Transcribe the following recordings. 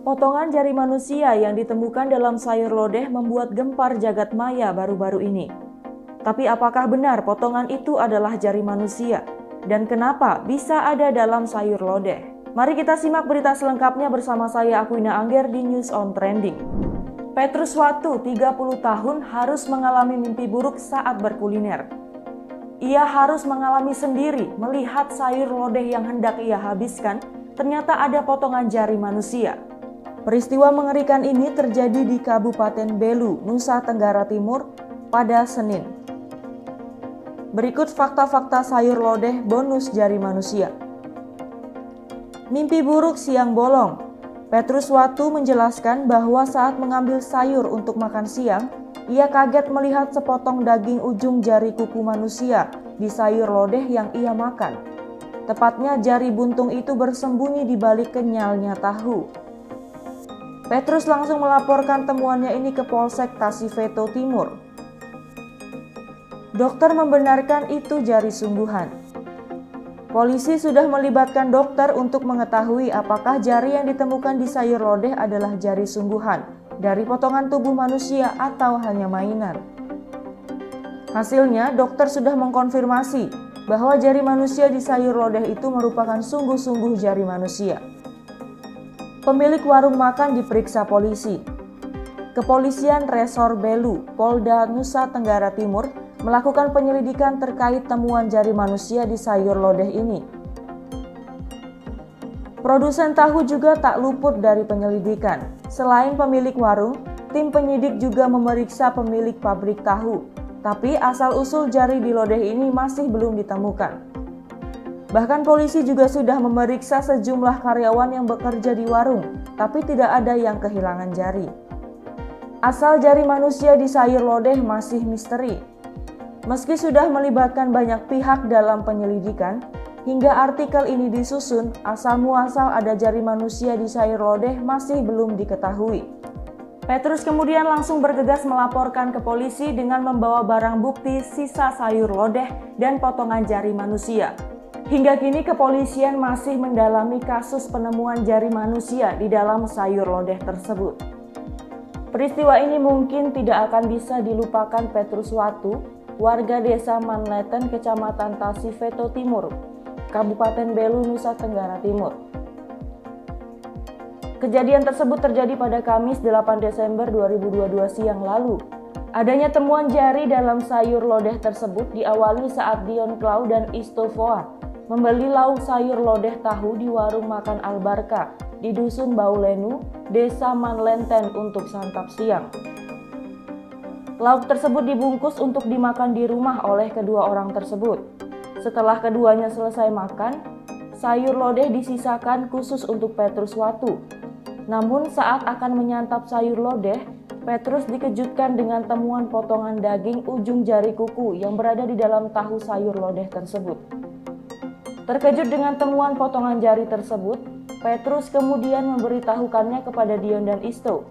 Potongan jari manusia yang ditemukan dalam sayur lodeh membuat gempar jagat maya baru-baru ini. Tapi apakah benar potongan itu adalah jari manusia? Dan kenapa bisa ada dalam sayur lodeh? Mari kita simak berita selengkapnya bersama saya Aquina Angger di News on Trending. Petrus Watu, 30 tahun, harus mengalami mimpi buruk saat berkuliner. Ia harus mengalami sendiri melihat sayur lodeh yang hendak ia habiskan, ternyata ada potongan jari manusia. Peristiwa mengerikan ini terjadi di Kabupaten Belu, Nusa Tenggara Timur pada Senin. Berikut fakta-fakta sayur lodeh bonus jari manusia. Mimpi buruk siang bolong. Petrus Watu menjelaskan bahwa saat mengambil sayur untuk makan siang, ia kaget melihat sepotong daging ujung jari kuku manusia di sayur lodeh yang ia makan. Tepatnya jari buntung itu bersembunyi di balik kenyalnya tahu. Petrus langsung melaporkan temuannya ini ke Polsek Tasifeto Timur. Dokter membenarkan itu jari sungguhan. Polisi sudah melibatkan dokter untuk mengetahui apakah jari yang ditemukan di sayur lodeh adalah jari sungguhan dari potongan tubuh manusia atau hanya mainan. Hasilnya, dokter sudah mengkonfirmasi bahwa jari manusia di sayur lodeh itu merupakan sungguh-sungguh jari manusia. Pemilik warung makan diperiksa polisi. Kepolisian Resor Belu, Polda Nusa Tenggara Timur melakukan penyelidikan terkait temuan jari manusia di sayur lodeh ini. Produsen tahu juga tak luput dari penyelidikan. Selain pemilik warung, tim penyidik juga memeriksa pemilik pabrik tahu. Tapi asal-usul jari di lodeh ini masih belum ditemukan. Bahkan polisi juga sudah memeriksa sejumlah karyawan yang bekerja di warung, tapi tidak ada yang kehilangan jari. Asal jari manusia di sayur lodeh masih misteri. Meski sudah melibatkan banyak pihak dalam penyelidikan, hingga artikel ini disusun, asal-muasal ada jari manusia di sayur lodeh masih belum diketahui. Petrus kemudian langsung bergegas melaporkan ke polisi dengan membawa barang bukti sisa sayur lodeh dan potongan jari manusia. Hingga kini kepolisian masih mendalami kasus penemuan jari manusia di dalam sayur lodeh tersebut. Peristiwa ini mungkin tidak akan bisa dilupakan Petrus Watu, warga desa Manleten, Kecamatan Tasifeto Timur, Kabupaten Belu, Nusa Tenggara Timur. Kejadian tersebut terjadi pada Kamis 8 Desember 2022 siang lalu. Adanya temuan jari dalam sayur lodeh tersebut diawali saat Dion Klau dan Isto Foat membeli lauk sayur lodeh tahu di warung makan Albarka di Dusun Baulenu, Desa Manlenten untuk santap siang. Lauk tersebut dibungkus untuk dimakan di rumah oleh kedua orang tersebut. Setelah keduanya selesai makan, sayur lodeh disisakan khusus untuk Petrus Watu. Namun saat akan menyantap sayur lodeh, Petrus dikejutkan dengan temuan potongan daging ujung jari kuku yang berada di dalam tahu sayur lodeh tersebut. Terkejut dengan temuan potongan jari tersebut, Petrus kemudian memberitahukannya kepada Dion dan Isto.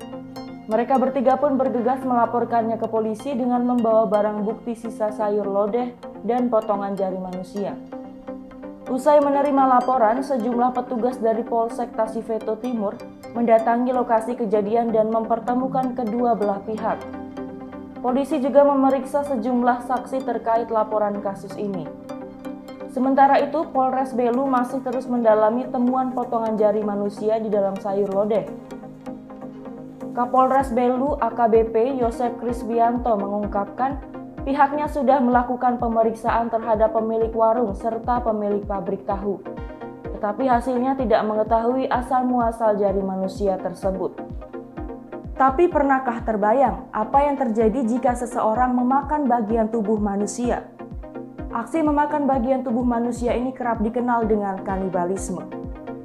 Mereka bertiga pun bergegas melaporkannya ke polisi dengan membawa barang bukti sisa sayur lodeh dan potongan jari manusia. Usai menerima laporan, sejumlah petugas dari Polsek Tasifeto Timur mendatangi lokasi kejadian dan mempertemukan kedua belah pihak. Polisi juga memeriksa sejumlah saksi terkait laporan kasus ini. Sementara itu, Polres Belu masih terus mendalami temuan potongan jari manusia di dalam sayur lodeh. Kapolres Belu AKBP Yosep Krisbianto mengungkapkan pihaknya sudah melakukan pemeriksaan terhadap pemilik warung serta pemilik pabrik tahu. Tetapi hasilnya tidak mengetahui asal-muasal jari manusia tersebut. Tapi pernahkah terbayang apa yang terjadi jika seseorang memakan bagian tubuh manusia? Aksi memakan bagian tubuh manusia ini kerap dikenal dengan kanibalisme.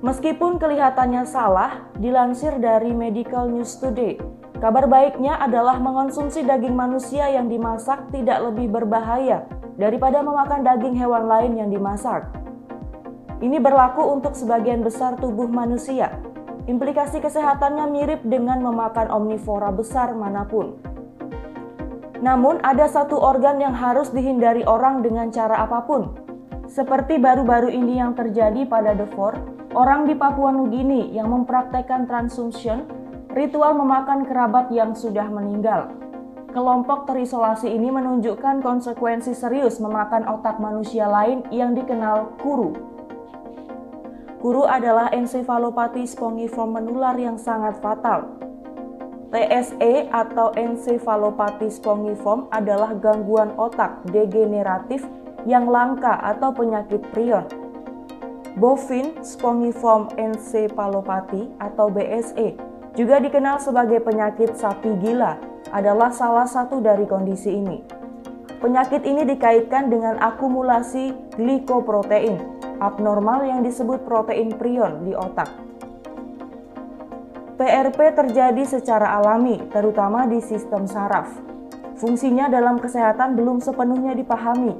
Meskipun kelihatannya salah, dilansir dari Medical News Today, kabar baiknya adalah mengonsumsi daging manusia yang dimasak tidak lebih berbahaya daripada memakan daging hewan lain yang dimasak. Ini berlaku untuk sebagian besar tubuh manusia. Implikasi kesehatannya mirip dengan memakan omnivora besar manapun. Namun ada satu organ yang harus dihindari orang dengan cara apapun. Seperti baru-baru ini yang terjadi pada The Ford, orang di Papua Nugini yang mempraktekkan transumtion, ritual memakan kerabat yang sudah meninggal. Kelompok terisolasi ini menunjukkan konsekuensi serius memakan otak manusia lain yang dikenal kuru. Kuru adalah ensefalopati spongiform menular yang sangat fatal. TSE atau ensefalopati spongiform adalah gangguan otak degeneratif yang langka atau penyakit prion. Bovine spongiform encephalopathy atau BSE, juga dikenal sebagai penyakit sapi gila, adalah salah satu dari kondisi ini. Penyakit ini dikaitkan dengan akumulasi glikoprotein abnormal yang disebut protein prion di otak. PRP terjadi secara alami, terutama di sistem saraf. Fungsinya dalam kesehatan belum sepenuhnya dipahami.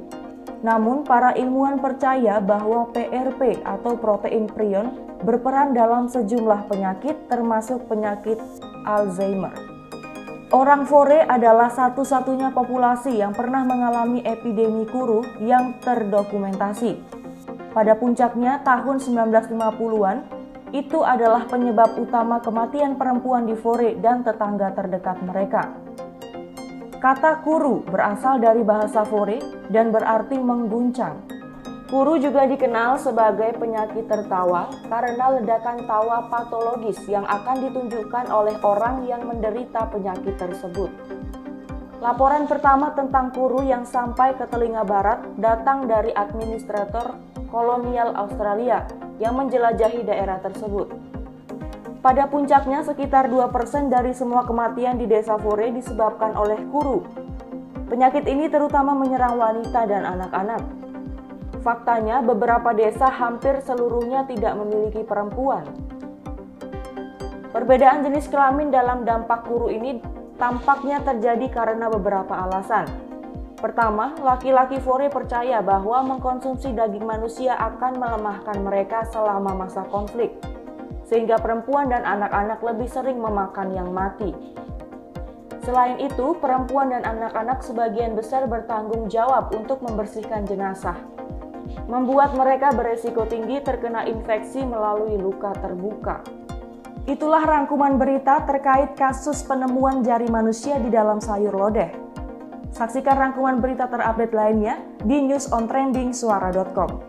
Namun, para ilmuwan percaya bahwa PRP atau protein prion berperan dalam sejumlah penyakit, termasuk penyakit Alzheimer. Orang Fore adalah satu-satunya populasi yang pernah mengalami epidemi kuru yang terdokumentasi. Pada puncaknya tahun 1950-an, itu adalah penyebab utama kematian perempuan di Fore dan tetangga terdekat mereka. Kata kuru berasal dari bahasa Fore dan berarti mengguncang. Kuru juga dikenal sebagai penyakit tertawa karena ledakan tawa patologis yang akan ditunjukkan oleh orang yang menderita penyakit tersebut. Laporan pertama tentang kuru yang sampai ke telinga barat datang dari administrator kolonial Australia yang menjelajahi daerah tersebut. Pada puncaknya, sekitar 2% dari semua kematian di desa Fore disebabkan oleh kuru. Penyakit ini terutama menyerang wanita dan anak-anak. Faktanya, beberapa desa hampir seluruhnya tidak memiliki perempuan. Perbedaan jenis kelamin dalam dampak kuru ini tampaknya terjadi karena beberapa alasan. Pertama, laki-laki Fore percaya bahwa mengkonsumsi daging manusia akan melemahkan mereka selama masa konflik, sehingga perempuan dan anak-anak lebih sering memakan yang mati. Selain itu, perempuan dan anak-anak sebagian besar bertanggung jawab untuk membersihkan jenazah, membuat mereka beresiko tinggi terkena infeksi melalui luka terbuka. Itulah rangkuman berita terkait kasus penemuan jari manusia di dalam sayur lodeh. Saksikan rangkuman berita terupdate lainnya di newsontrendingsuara.com.